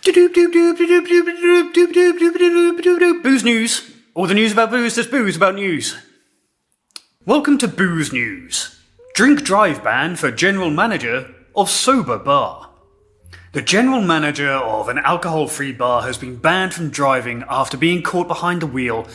Booze news. All the news about booze, there's booze about news. Welcome to Booze News. Drink drive ban for general manager of sober bar. The general manager of an alcohol-free bar has been banned from driving after being caught behind the wheel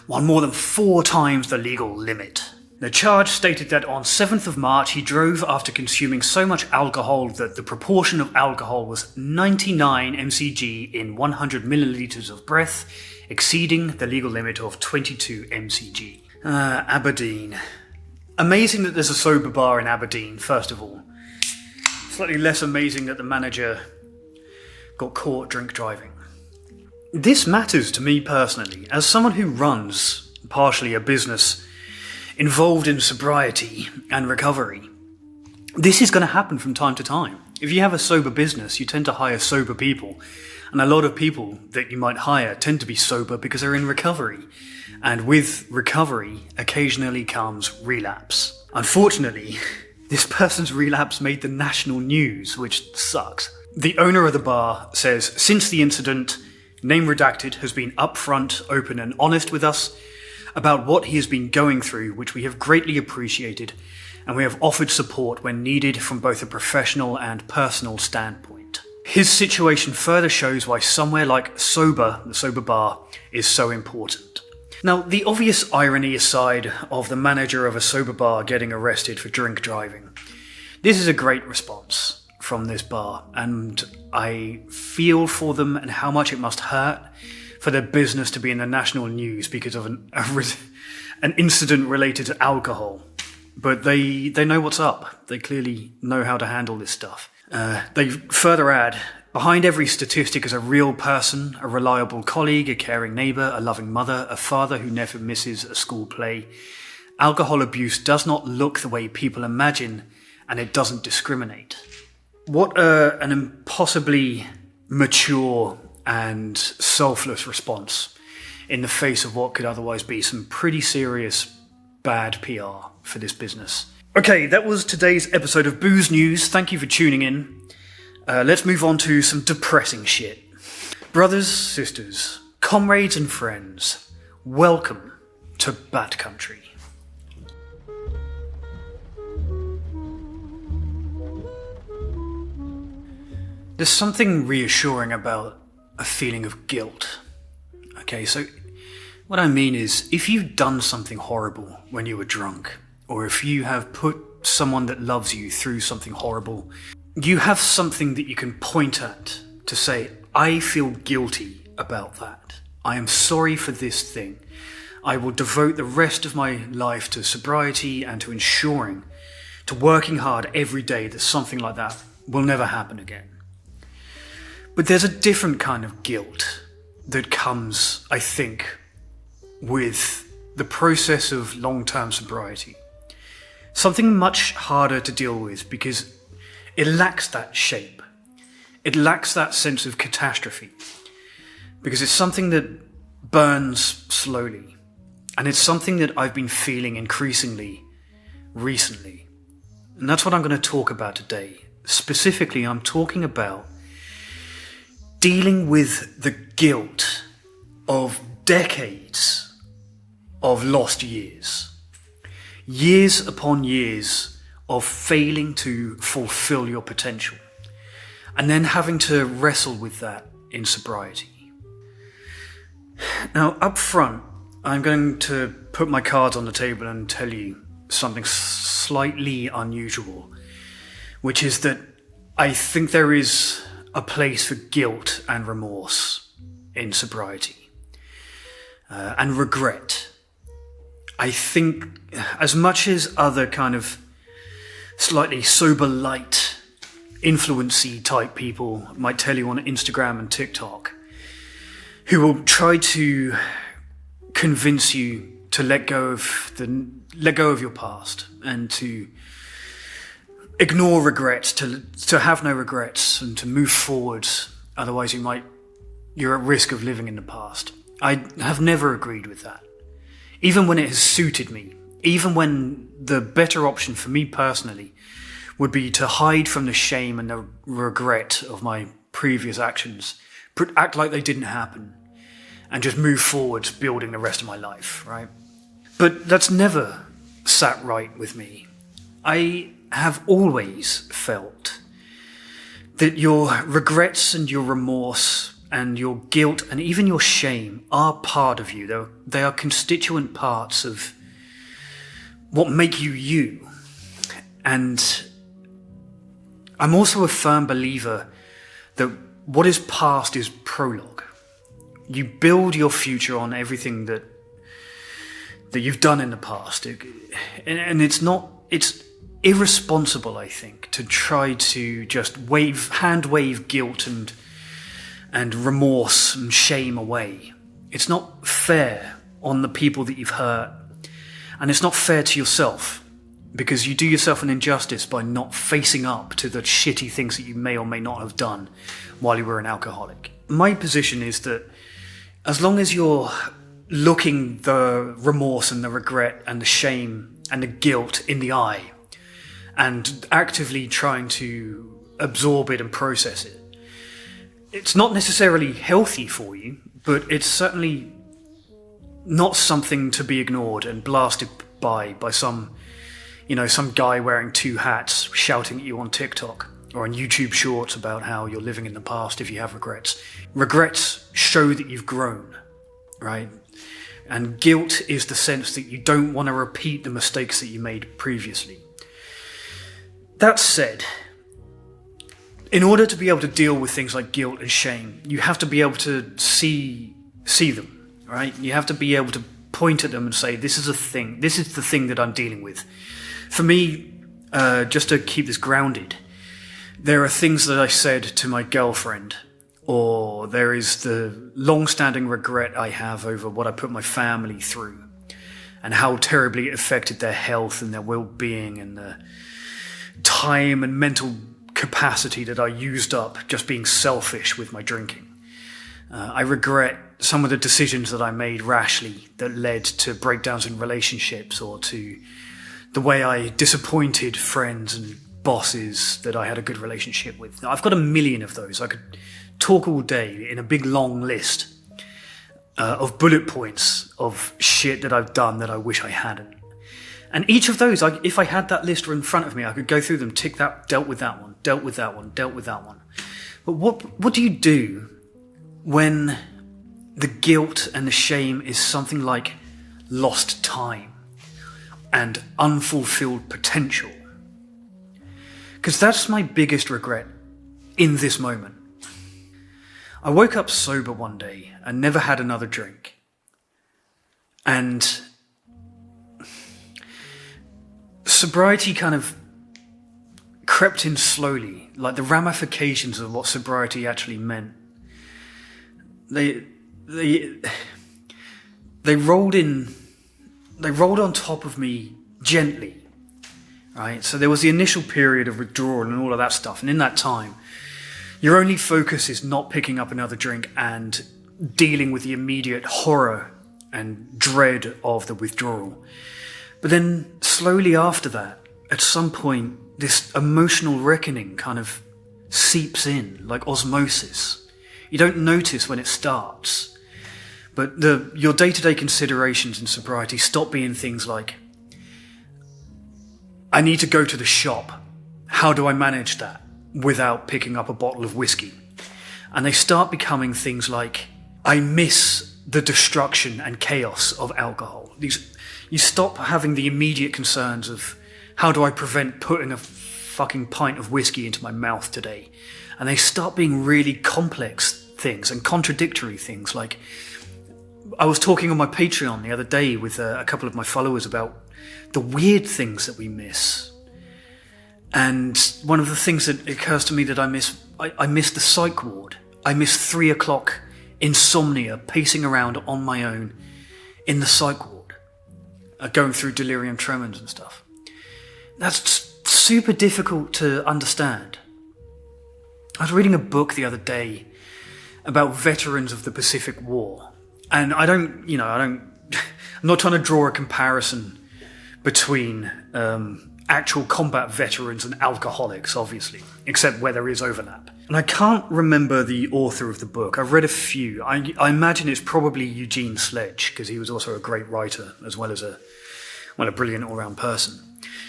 while more than 4 times the legal limit. The charge stated that on 7th of March he drove after consuming so much alcohol that the proportion of alcohol was 99 mcg in 100 millilitres of breath, exceeding the legal limit of 22 mcg. Aberdeen. Amazing that there's a sober bar in Aberdeen, first of all. Slightly less amazing that the manager got caught drink driving. This matters to me personally, as someone who runs partially a business involved in sobriety and recovery. This is going to happen from time to time. If you have a sober business, you tend to hire sober people, and a lot of people that you might hire tend to be sober because they're in recovery. And with recovery, occasionally comes relapse. Unfortunately, this person's relapse made the national news, which sucks. The owner of the bar says, since the incident, name redacted, has been upfront, open and honest with us about what he has been going through, which we have greatly appreciated, and we have offered support when needed from both a professional and personal standpoint. His situation further shows why somewhere like Sober, the sober bar, is so important. Now, the obvious irony aside of the manager of a sober bar getting arrested for drink driving, this is a great response from this bar, and I feel for them and how much it must hurt for their business to be in the national news because of an incident related to alcohol. But they know what's up. They clearly know how to handle this stuff. They further add, behind every statistic is a real person, a reliable colleague, a caring neighbour, a loving mother, a father who never misses a school play. Alcohol abuse does not look the way people imagine, and it doesn't discriminate. What an impossibly mature and selfless response in the face of what could otherwise be some pretty serious bad PR for this business. Okay, that was today's episode of Booze News. Thank you for tuning in. Let's move on to some depressing shit. Brothers, sisters, comrades and friends, welcome to Bat Country. There's something reassuring about a feeling of guilt. Okay, so what I mean is, if you've done something horrible when you were drunk, or if you have put someone that loves you through something horrible, you have something that you can point at to say, I feel guilty about that. I am sorry for this thing. I will devote the rest of my life to sobriety and to ensuring, to working hard every day that something like that will never happen again. But there's a different kind of guilt that comes, I think, with the process of long-term sobriety. Something much harder to deal with because it lacks that shape. It lacks that sense of catastrophe. Because it's something that burns slowly. And it's something that I've been feeling increasingly recently. And that's what I'm going to talk about today. Specifically, I'm talking about dealing with the guilt of decades of lost years. Years upon years of failing to fulfill your potential. And then having to wrestle with that in sobriety. Now, up front, I'm going to put my cards on the table and tell you something slightly unusual, which is that I think there is a place for guilt and remorse in sobriety, and regret. I think as much as other kind of slightly sober light, influency type people might tell you on Instagram and TikTok, who will try to convince you to let go of your past and to ignore regrets, to have no regrets and to move forward. Otherwise you're at risk of living in the past. I have never agreed with that. Even when it has suited me, even when the better option for me personally would be to hide from the shame and the regret of my previous actions act like they didn't happen, and just move forward building the rest of my life, right? But that's never sat right with me. I have always felt that your regrets and your remorse and your guilt and even your shame are part of you. They are constituent parts of what make you you. And I'm also a firm believer that what is past is prologue. You build your future on everything that you've done in the past. And it's irresponsible, I think, to try to just hand wave guilt and remorse and shame away. It's not fair on the people that you've hurt, and it's not fair to yourself, because you do yourself an injustice by not facing up to the shitty things that you may or may not have done while you were an alcoholic. My position is that as long as you're looking the remorse and the regret and the shame and the guilt in the eye and actively trying to absorb it and process it, it's not necessarily healthy for you, but it's certainly not something to be ignored and blasted by some guy wearing two hats shouting at you on TikTok or on YouTube Shorts about how you're living in the past if you have regrets. Regrets show that you've grown, right? And guilt is the sense that you don't want to repeat the mistakes that you made previously. That said, in order to be able to deal with things like guilt and shame, you have to be able to see them, right? You have to be able to point at them and say, this is a thing. This is the thing that I'm dealing with. For me, just to keep this grounded, there are things that I said to my girlfriend, or there is the long-standing regret I have over what I put my family through and how terribly it affected their health and their well-being and the time and mental capacity that I used up just being selfish with my drinking. I regret some of the decisions that I made rashly that led to breakdowns in relationships or to the way I disappointed friends and bosses that I had a good relationship with. Now, I've got a million of those. I could talk all day in a big long list of bullet points of shit that I've done that I wish I hadn't. And each of those, if I had that list in front of me, I could go through them, tick that, dealt with that one, dealt with that one, dealt with that one. But what do you do when the guilt and the shame is something like lost time and unfulfilled potential? Because that's my biggest regret in this moment. I woke up sober one day and never had another drink. And sobriety kind of crept in slowly, like the ramifications of what sobriety actually meant. They rolled on top of me gently, right? So there was the initial period of withdrawal and all of that stuff, and in that time, your only focus is not picking up another drink and dealing with the immediate horror and dread of the withdrawal. But then slowly after that, at some point, this emotional reckoning kind of seeps in like osmosis. You don't notice when it starts, but your day-to-day considerations in sobriety stop being things like, I need to go to the shop. How do I manage that without picking up a bottle of whiskey? And they start becoming things like, I miss the destruction and chaos of alcohol. You stop having the immediate concerns of, how do I prevent putting a fucking pint of whiskey into my mouth today? And they start being really complex things and contradictory things. Like, I was talking on my Patreon the other day with a couple of my followers about the weird things that we miss. And one of the things that occurs to me that I miss the psych ward. I miss 3 o'clock insomnia, pacing around on my own in the psych ward, going through delirium tremens and stuff. That's super difficult to understand. I was reading a book the other day about veterans of the Pacific War. And I'm not trying to draw a comparison between actual combat veterans and alcoholics, obviously, except where there is overlap. And I can't remember the author of the book. I've read a few. I imagine it's probably Eugene Sledge, because he was also a great writer as well as a brilliant all-round person.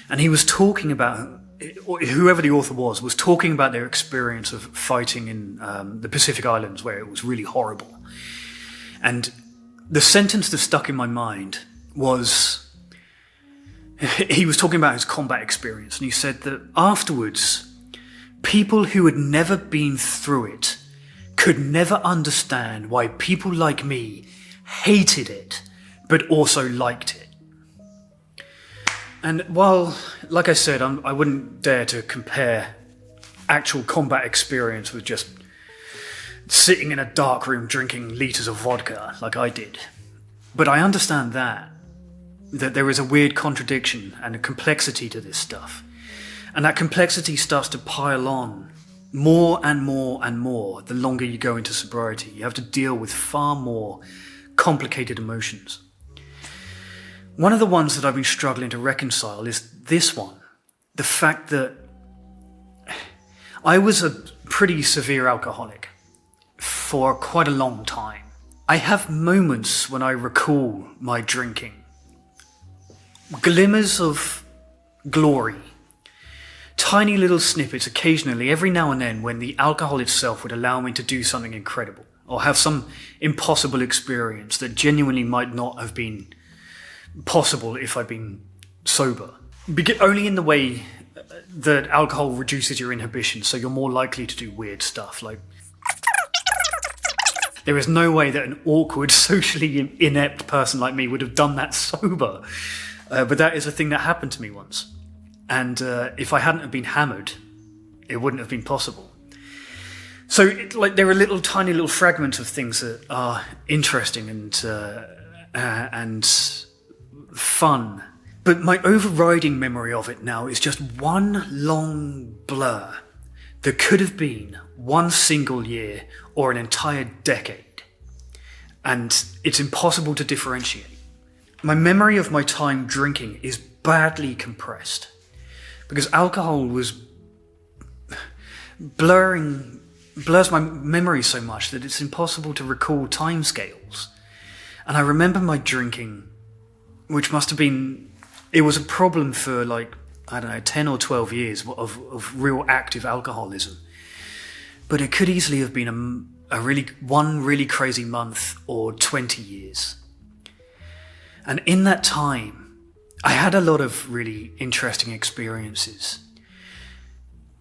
And he was talking about, whoever the author was talking about their experience of fighting in the Pacific Islands, where it was really horrible. And the sentence that stuck in my mind was, he was talking about his combat experience, and he said that afterwards, people who had never been through it could never understand why people like me hated it, but also liked it. And while, like I said, I wouldn't dare to compare actual combat experience with just sitting in a dark room drinking litres of vodka like I did. But I understand that there is a weird contradiction and a complexity to this stuff. And that complexity starts to pile on more and more and more the longer you go into sobriety. You have to deal with far more complicated emotions. One of the ones that I've been struggling to reconcile is this one. The fact that I was a pretty severe alcoholic for quite a long time. I have moments when I recall my drinking. Glimmers of glory. Tiny little snippets occasionally, every now and then, when the alcohol itself would allow me to do something incredible or have some impossible experience that genuinely might not have been possible if I'd been sober. Only in the way that alcohol reduces your inhibition, so you're more likely to do weird stuff. Like, there is no way that an awkward, socially inept person like me would have done that sober. But that is a thing that happened to me once. And if I hadn't have been hammered, it wouldn't have been possible. So there are tiny little fragments of things that are interesting and fun. But my overriding memory of it now is just one long blur that could have been one single year or an entire decade. And it's impossible to differentiate. My memory of my time drinking is badly compressed because alcohol blurs my memory so much that it's impossible to recall timescales. And I remember my drinking, which must have been, it was a problem for 10 or 12 years of real active alcoholism. But it could easily have been one really crazy month or 20 years. And in that time, I had a lot of really interesting experiences.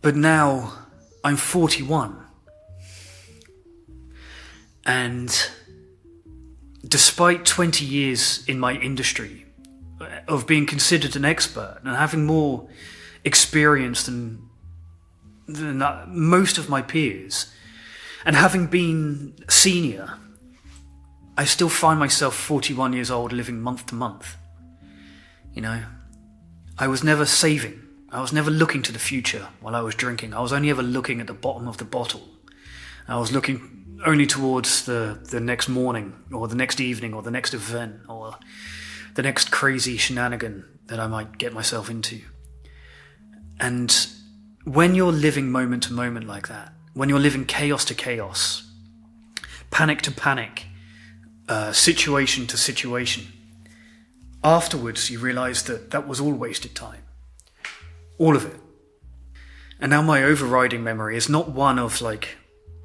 But now I'm 41. And despite 20 years in my industry of being considered an expert and having more experience than most of my peers, and having been senior, I still find myself 41 years old living month to month. You know, I was never saving. I was never looking to the future while I was drinking. I was only ever looking at the bottom of the bottle. I was looking only towards the next morning or the next evening or the next event or the next crazy shenanigan that I might get myself into. And when you're living moment to moment like that, when you're living chaos to chaos, panic to panic, situation to situation, afterwards you realise that was all wasted time. All of it. And now my overriding memory is not one of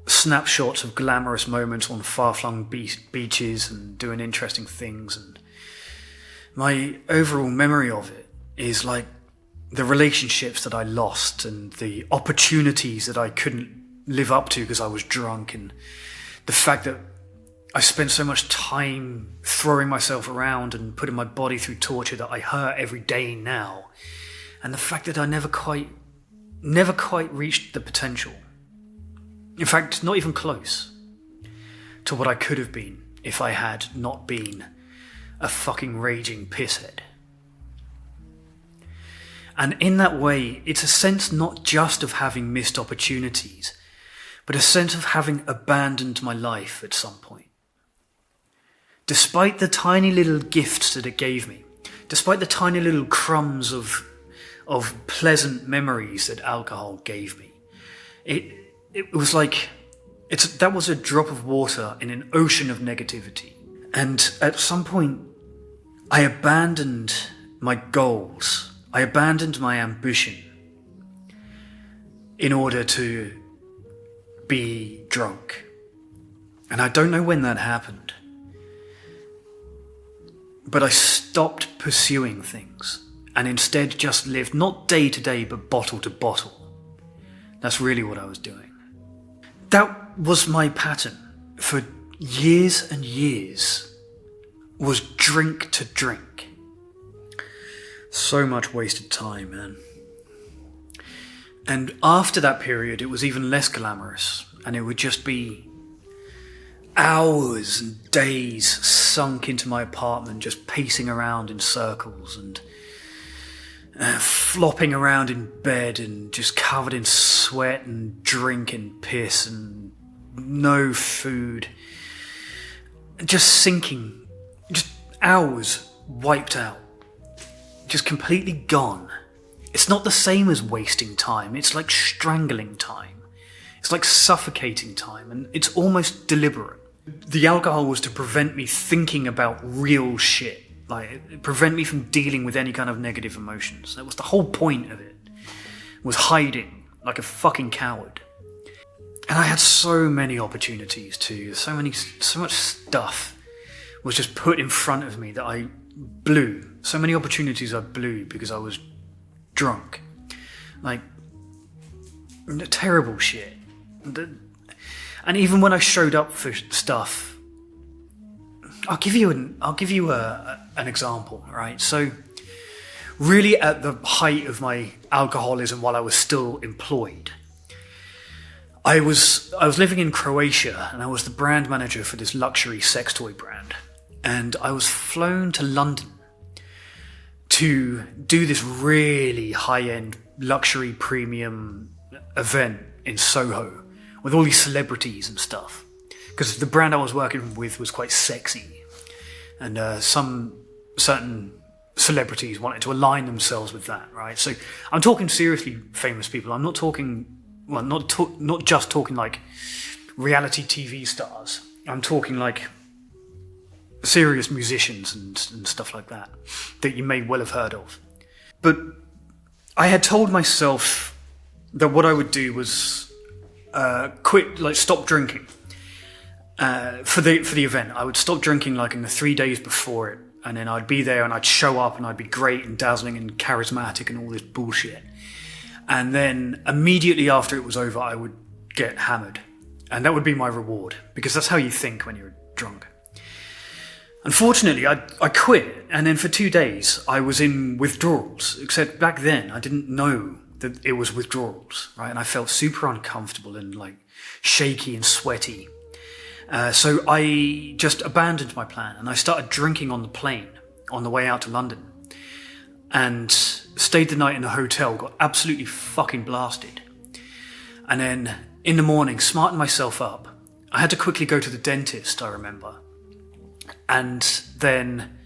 snapshots of glamorous moments on far-flung beaches and doing interesting things. And my overall memory of it is the relationships that I lost and the opportunities that I couldn't live up to because I was drunk, and the fact that I spent so much time throwing myself around and putting my body through torture that I hurt every day now, and the fact that I never quite reached the potential. In fact, not even close to what I could have been if I had not been a fucking raging pisshead. And in that way, it's a sense not just of having missed opportunities, but a sense of having abandoned my life at some point. Despite the tiny little gifts that it gave me, despite the tiny little crumbs of pleasant memories that alcohol gave me, it was like, that was a drop of water in an ocean of negativity. And at some point, I abandoned my goals. I abandoned my ambition in order to be drunk. And I don't know when that happened. But I stopped pursuing things and instead just lived not day to day but bottle to bottle. That's really what I was doing. That was my pattern for years and years, was drink to drink. So much wasted time, man. And after that period, it was even less glamorous, and it would just be hours and days sunk into my apartment, just pacing around in circles and flopping around in bed and just covered in sweat and drink and piss and no food. Just sinking, just hours wiped out, just completely gone. It's not the same as wasting time, it's like strangling time. It's like suffocating time, and it's almost deliberate. The alcohol was to prevent me thinking about real shit. Like, prevent me from dealing with any kind of negative emotions. That was the whole point of it. Was hiding like a fucking coward. And I had so many opportunities to, so much stuff was just put in front of me that I blew. So many opportunities I blew because I was drunk. Like, terrible shit. And even when I showed up for stuff, I'll give you an example, right? So, really at the height of my alcoholism, while I was still employed, I was living in Croatia, and I was the brand manager for this luxury sex toy brand, and I was flown to London to do this really high-end luxury premium event in Soho with all these celebrities and stuff, because the brand I was working with was quite sexy, and some certain celebrities wanted to align themselves with that, right? So I'm talking seriously famous people. I'm not talking, well, not just talking like reality TV stars. I'm talking like serious musicians and stuff like that you may well have heard of. But I had told myself that what I would do was stop drinking for the event. I would stop drinking like in the 3 days before it, and then I'd be there and I'd show up and I'd be great and dazzling and charismatic and all this bullshit. And then immediately after it was over, I would get hammered, and that would be my reward, because that's how you think when you're drunk. Unfortunately, I quit, and then for 2 days I was in withdrawals, except back then I didn't know that it was withdrawals, right? And I felt super uncomfortable and like shaky and sweaty. So I just abandoned my plan, and I started drinking on the plane on the way out to London, and stayed the night in a hotel, got absolutely fucking blasted. And then in the morning, smartened myself up. I had to quickly go to the dentist, I remember. And then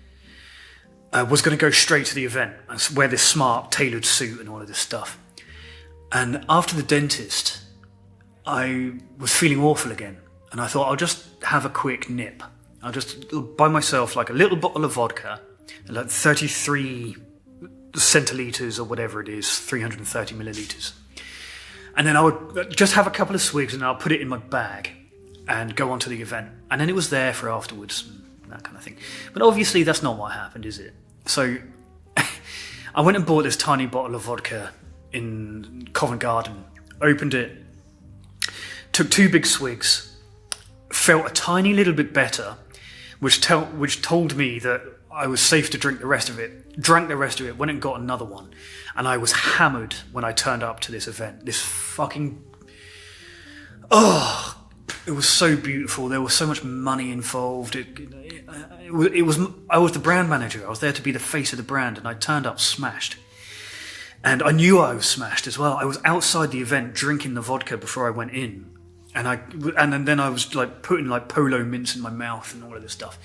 I was going to go straight to the event and wear this smart tailored suit and all of this stuff. And after the dentist, I was feeling awful again. And I thought, I'll just have a quick nip. I'll just buy myself like a little bottle of vodka, like 33 centiliters or whatever it is, 330 milliliters. And then I would just have a couple of swigs, and I'll put it in my bag and go on to the event. And then it was there for afterwards, and that kind of thing. But obviously that's not what happened, is it? So I went and bought this tiny bottle of vodka in Covent Garden, opened it, took 2 big swigs, felt a tiny little bit better, which told me that I was safe to drink the rest of it. Drank the rest of it, went and got another one, and I was hammered when I turned up to this event. This fucking... Oh, it was so beautiful. There was so much money involved. I was the brand manager. I was there to be the face of the brand, and I turned up smashed. And I knew I was smashed as well. I was outside the event drinking the vodka before I went in. And then I was like putting like polo mints in my mouth and all of this stuff.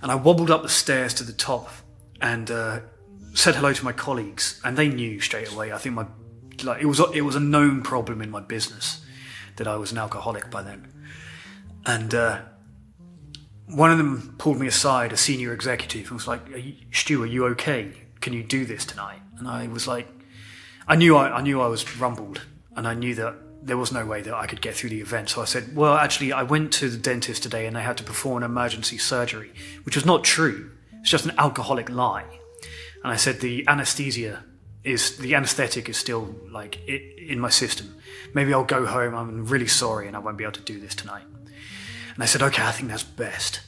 And I wobbled up the stairs to the top and said hello to my colleagues, and they knew straight away. I think it was a known problem in my business that I was an alcoholic by then. And one of them pulled me aside, a senior executive, and was like, Stu, are you okay? Can you do this tonight? And I was like, I knew I was rumbled, and I knew that there was no way that I could get through the event. So I said, well, actually, I went to the dentist today and they had to perform an emergency surgery, which was not true. It's just an alcoholic lie. And I said, the anesthetic is still like in my system. Maybe I'll go home. I'm really sorry and I won't be able to do this tonight. And I said, okay, I think that's best.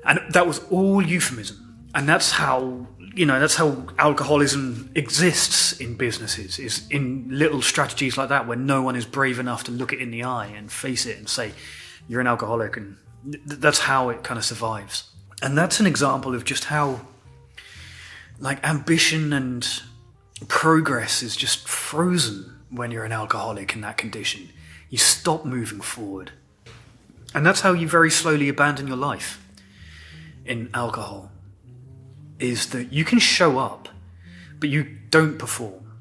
And that was all euphemism. And that's how alcoholism exists in businesses, is in little strategies like that where no one is brave enough to look it in the eye and face it and say, you're an alcoholic. And that's how it kind of survives. And that's an example of just how like ambition and progress is just frozen when you're an alcoholic in that condition. You stop moving forward. And that's how you very slowly abandon your life in alcohol, is that you can show up, but you don't perform.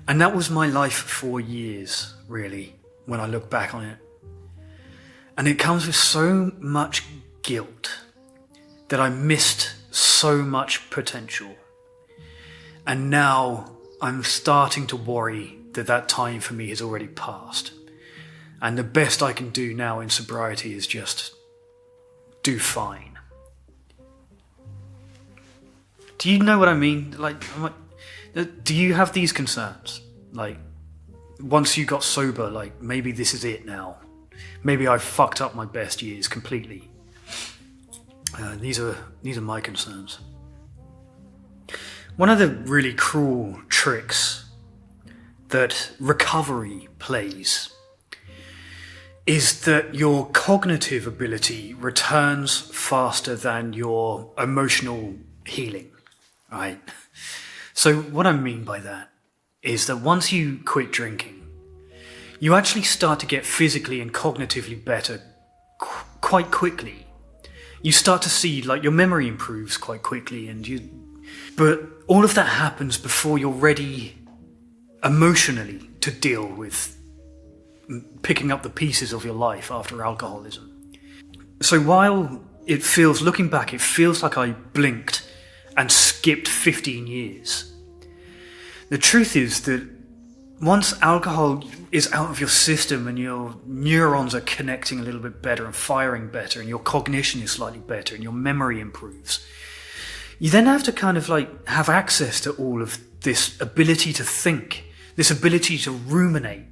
And that was my life for years, really, when I look back on it. And it comes with so much guilt that I missed so much potential. And now I'm starting to worry that time for me has already passed. And the best I can do now in sobriety is just do fine. Do you know what I mean? Like, do you have these concerns? Like, once you got sober, like, maybe this is it now. Maybe I've fucked up my best years completely. These are my concerns. One of the really cruel tricks that recovery plays is that your cognitive ability returns faster than your emotional healing, right? So what I mean by that is that once you quit drinking, you actually start to get physically and cognitively better quite quickly. You start to see, like, your memory improves quite quickly, but all of that happens before you're ready emotionally to deal with picking up the pieces of your life after alcoholism. So while looking back, it feels like I blinked and skipped 15 years. The truth is that once alcohol is out of your system and your neurons are connecting a little bit better and firing better and your cognition is slightly better and your memory improves, you then have to kind of like have access to all of this ability to think, this ability to ruminate,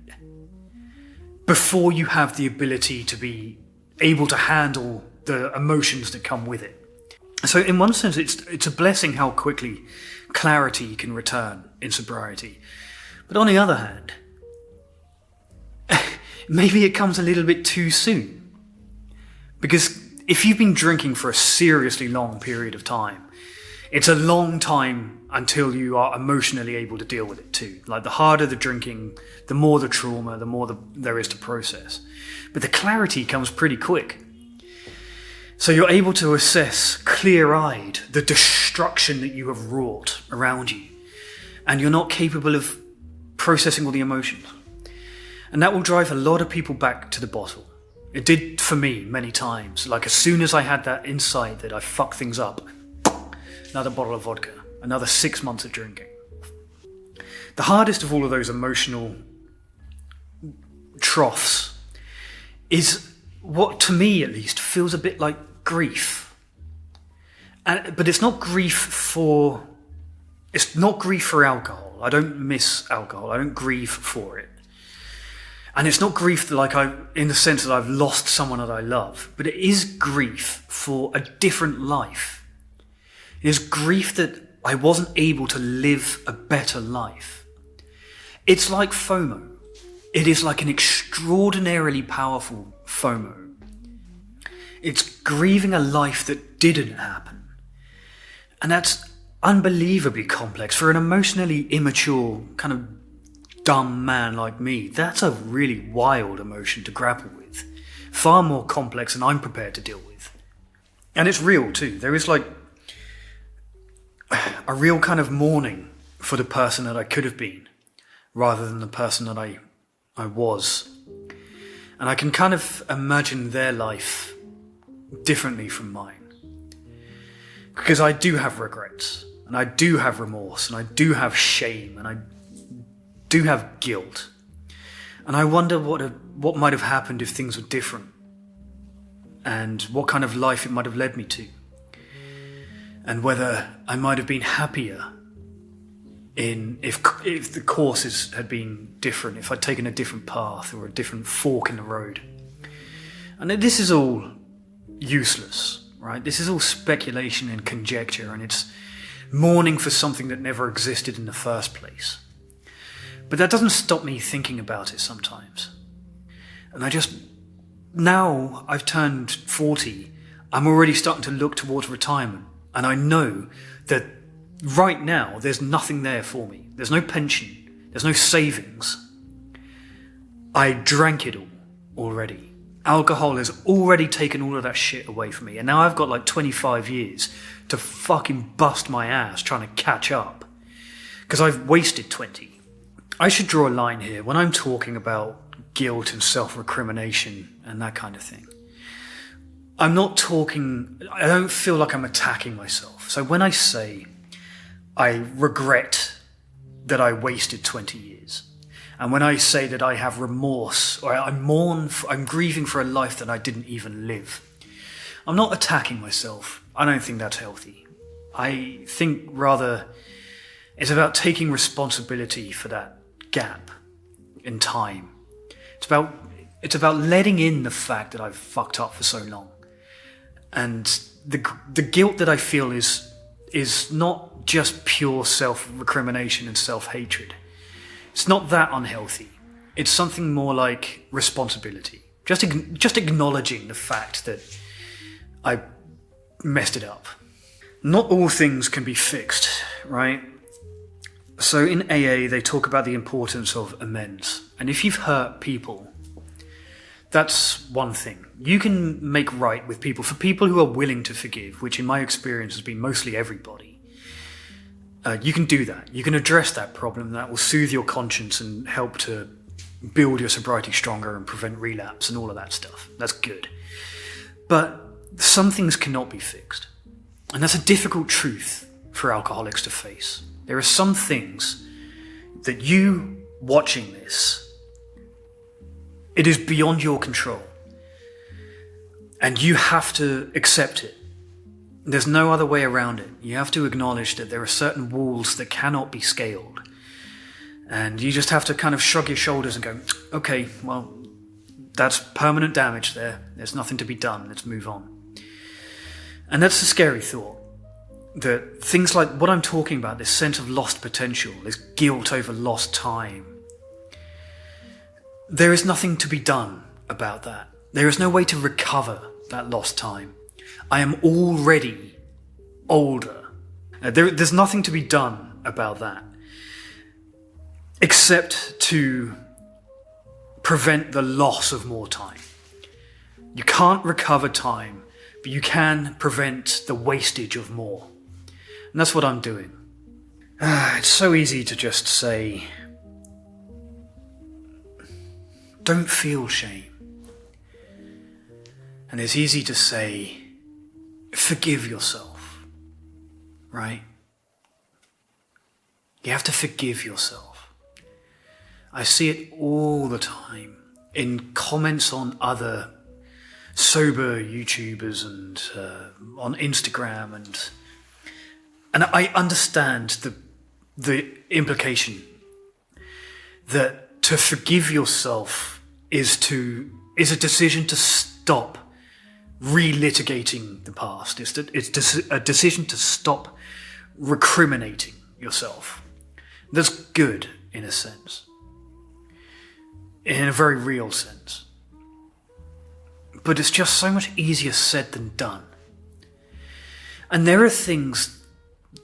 before you have the ability to be able to handle the emotions that come with it. So in one sense, it's a blessing how quickly clarity can return in sobriety. But on the other hand, maybe it comes a little bit too soon. Because if you've been drinking for a seriously long period of time, it's a long time until you are emotionally able to deal with it too. Like, the harder the drinking, the more the trauma, the more there is to process. But the clarity comes pretty quick. So you're able to assess clear-eyed the destruction that you have wrought around you. And you're not capable of processing all the emotions. And that will drive a lot of people back to the bottle. It did for me many times. Like, as soon as I had that insight that I fucked things up, another bottle of vodka, another 6 months of drinking. The hardest of all of those emotional troughs is what, to me at least, feels a bit like grief. But it's not grief for alcohol. I don't miss alcohol. I don't grieve for it. And it's not grief in the sense that I've lost someone that I love, but it is grief for a different life. It is grief that I wasn't able to live a better life. It's like FOMO. It is like an extraordinarily powerful FOMO. It's grieving a life that didn't happen. And that's unbelievably complex. For an emotionally immature, kind of dumb man like me, that's a really wild emotion to grapple with. Far more complex than I'm prepared to deal with. And it's real too. There is like a real kind of mourning for the person that I could have been, rather than the person that I was. And I can kind of imagine their life differently from mine. Because I do have regrets, and I do have remorse, and I do have shame, and I do have guilt. And I wonder what might have happened if things were different, and what kind of life it might have led me to, and whether I might have been happier if the courses had been different, if I'd taken a different path or a different fork in the road. And this is all useless, right? This is all speculation and conjecture, and it's mourning for something that never existed in the first place. But that doesn't stop me thinking about it sometimes. And now I've turned 40, I'm already starting to look towards retirement, and I know that right now there's nothing there for me. There's no pension, there's no savings. I drank it all already. Alcohol has already taken all of that shit away from me, and now I've got like 25 years to fucking bust my ass trying to catch up, because I've wasted 20. I should draw a line here when I'm talking about guilt and self-recrimination and that kind of thing. I don't feel like I'm attacking myself. So when I say I regret that I wasted 20 years, and when I say that I have remorse, or I'm grieving for a life that I didn't even live, I'm not attacking myself. I don't think that's healthy. I think rather it's about taking responsibility for that gap in time. It's about letting in the fact that I've fucked up for so long. And the guilt that I feel is not just pure self-recrimination and self-hatred. It's not that unhealthy. It's something more like responsibility. Just acknowledging the fact that I messed it up. Not all things can be fixed, right? So in AA, they talk about the importance of amends. And if you've hurt people, that's one thing. You can make right with people. For people who are willing to forgive, which in my experience has been mostly everybody, you can do that. You can address that problem. That will soothe your conscience and help to build your sobriety stronger and prevent relapse and all of that stuff. That's good. But some things cannot be fixed. And that's a difficult truth for alcoholics to face. There are some things that you watching this, it is beyond your control. And you have to accept it. There's no other way around it. You have to acknowledge that there are certain walls that cannot be scaled. And you just have to kind of shrug your shoulders and go, okay, well, that's permanent damage there. There's nothing to be done. Let's move on. And that's a scary thought. That things like what I'm talking about, this sense of lost potential, this guilt over lost time, there is nothing to be done about that. There is no way to recover that lost time. I am already older. There's nothing to be done about that, except to prevent the loss of more time. You can't recover time, but you can prevent the wastage of more. And that's what I'm doing. It's so easy to just say, don't feel shame. And it's easy to say, forgive yourself, right? You have to forgive yourself. I see it all the time in comments on other sober YouTubers and on Instagram, and I understand the implication that to forgive yourself is a decision to stop relitigating the past. It's a decision to stop recriminating yourself. That's good in a sense, in a very real sense. But it's just so much easier said than done. And there are things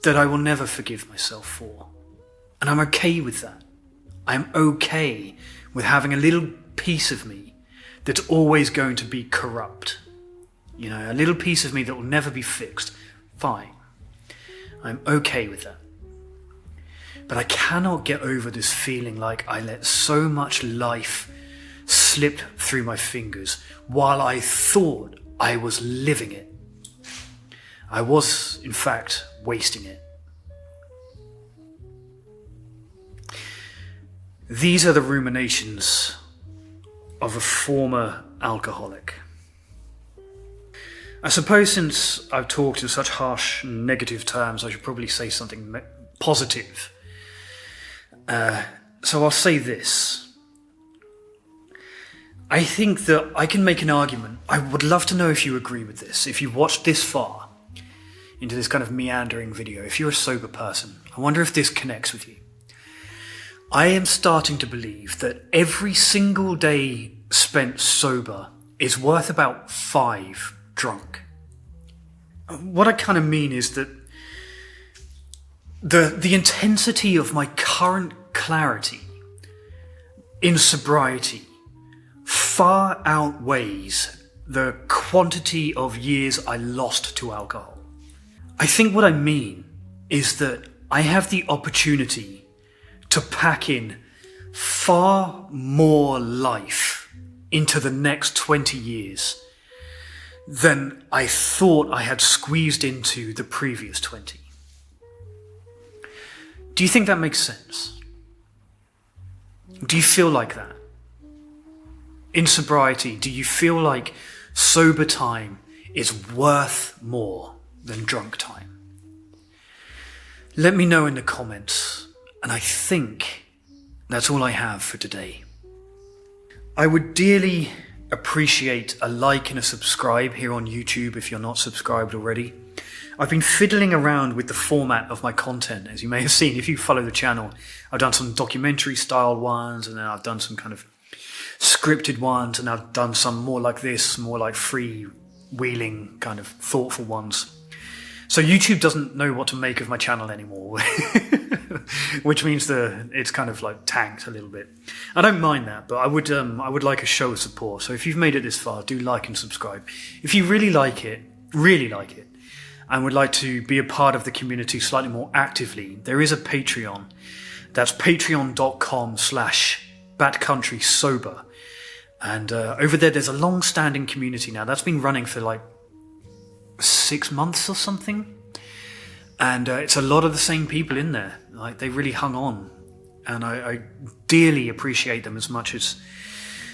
that I will never forgive myself for. And I'm okay with that. I'm okay with having a little piece of me that's always going to be corrupt. You know, a little piece of me that will never be fixed. Fine. I'm okay with that. But I cannot get over this feeling like I let so much life slip through my fingers while I thought I was living it. I was, in fact, wasting it. These are the ruminations of a former alcoholic. I suppose since I've talked in such harsh and negative terms, I should probably say something positive. So I'll say this. I think that I can make an argument. I would love to know if you agree with this. If you've watched this far into this kind of meandering video, if you're a sober person, I wonder if this connects with you. I am starting to believe that every single day spent sober is worth about 5 drunk. What I kind of mean is that the intensity of my current clarity in sobriety far outweighs the quantity of years I lost to alcohol. I think what I mean is that I have the opportunity to pack in far more life into the next 20 years than I thought I had squeezed into the previous 20. Do you think that makes sense? Do you feel like that? In sobriety, do you feel like sober time is worth more than drunk time? Let me know in the comments. And I think that's all I have for today. I would dearly appreciate a like and a subscribe here on YouTube if you're not subscribed already. I've been fiddling around with the format of my content, as you may have seen if you follow the channel. I've done some documentary style ones, and then I've done some kind of scripted ones, and I've done some more like this, more like free-wheeling kind of thoughtful ones. So YouTube doesn't know what to make of my channel anymore, which means it's kind of like tanked a little bit. I don't mind that, but I would like a show of support. So if you've made it this far, do like and subscribe. If you really like it, and would like to be a part of the community slightly more actively, there is a Patreon. That's patreon.com/backcountrysober. And over there's a long-standing community now. That's been running for like 6 months or something, and it's a lot of the same people in there. Like, they really hung on, and I dearly appreciate them as much as,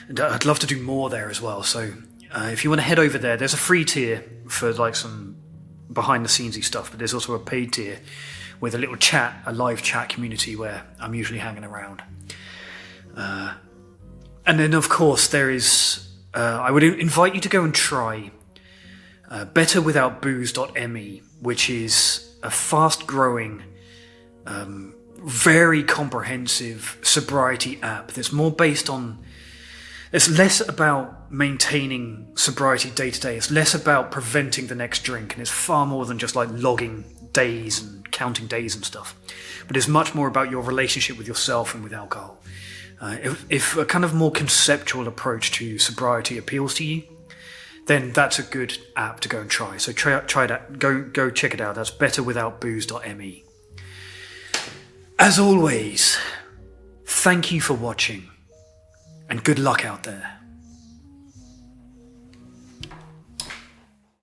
and I'd love to do more there as well. So if you want to head over there's a free tier for like some behind the scenesy stuff, but there's also a paid tier with a little chat, a live chat community where I'm usually hanging around. And then of course there is I would invite you to go and try betterwithoutbooze.me, which is a fast-growing, very comprehensive sobriety app that's more based on... It's less about maintaining sobriety day to day. It's less about preventing the next drink, and it's far more than just like logging days and counting days and stuff. But it's much more about your relationship with yourself and with alcohol. If a kind of more conceptual approach to sobriety appeals to you, then that's a good app to go and try. So try that. Go check it out. That's betterwithoutbooze.me. As always, thank you for watching, and good luck out there.